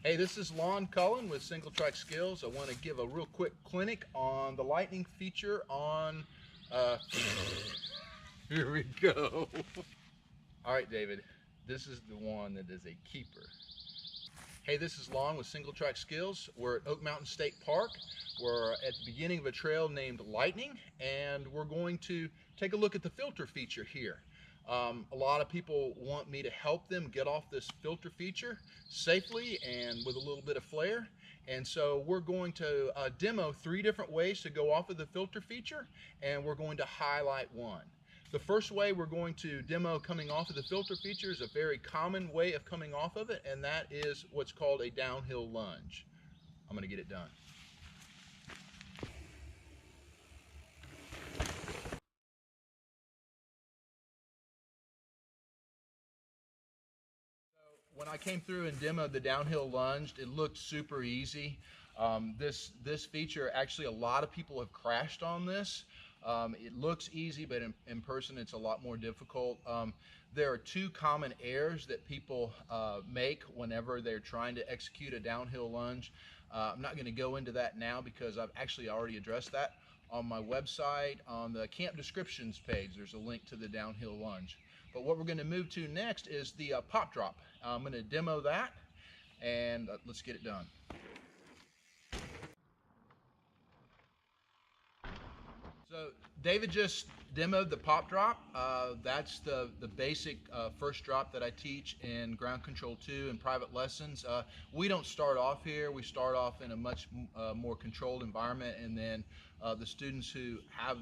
Hey, this is Lon Cullen with Single Track Skills. I want to give a real quick clinic on the lightning feature on, here we go. All right, David, this is the one that is a keeper. Hey, this is Lon with Single Track Skills. We're at Oak Mountain State Park. We're at the beginning of a trail named Lightning, and we're going to take a look at the filter feature here. A lot of people want me to help them get off this filter feature safely and with a little bit of flair. And so we're going to demo 3 different ways to go off of the filter feature, and we're going to highlight one. The first way we're going to demo coming off of the filter feature is a very common way of coming off of it, and that is what's called a downhill lunge. I'm going to get it done. When I came through and demoed the downhill lunge, it looked super easy. This feature, actually a lot of people have crashed on this. It looks easy, but in person it's a lot more difficult. There are 2 common errors that people make whenever they're trying to execute a downhill lunge. I'm not going to go into that now because I've actually already addressed that on my website. On the camp descriptions page, there's a link to the downhill lunge. But what we're going to move to next is the pop drop. I'm going to demo that, and let's get it done. So David just demoed the pop drop. That's the basic first drop that I teach in Ground Control 2 in private lessons. We don't start off here. We start off in a much more controlled environment, and then the students who have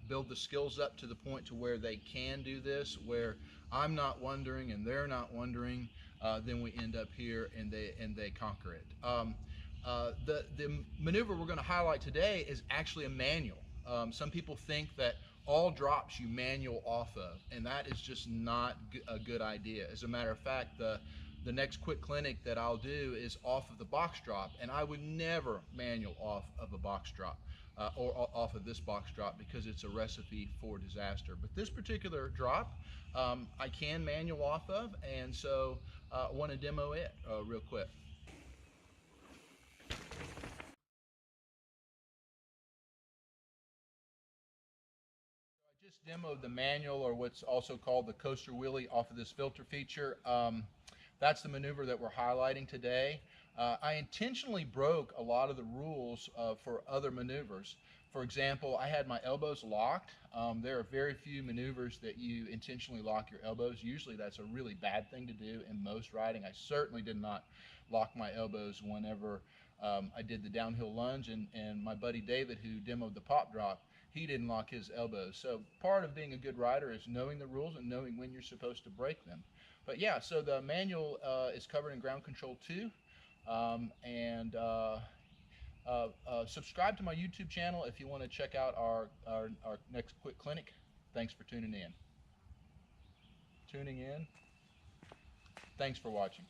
build the skills up to the point to where they can do this, where I'm not wondering and they're not wondering, then we end up here and they conquer it. The maneuver we're going to highlight today is actually a manual. Some people think that all drops you manual off of, and that is just not a good idea. As a matter of fact, the next quick clinic that I'll do is off of the box drop, and I would never manual off of a box drop or off of this box drop because it's a recipe for disaster. But this particular drop I can manual off of, and so I want to demo it real quick. Just demoed the manual, or what's also called the coaster wheelie, off of this filter feature. That's the maneuver that we're highlighting today. I intentionally broke a lot of the rules for other maneuvers. For example, I had my elbows locked. There are very few maneuvers that you intentionally lock your elbows. Usually that's a really bad thing to do in most riding. I certainly did not lock my elbows whenever I did the downhill lunge, and my buddy David, who demoed the pop drop, he didn't lock his elbows. So part of being a good rider is knowing the rules and knowing when you're supposed to break them. But yeah, so the manual is covered in Ground Control 2. And subscribe to my YouTube channel if you want to check out our next quick clinic. Thanks for tuning in. Thanks for watching.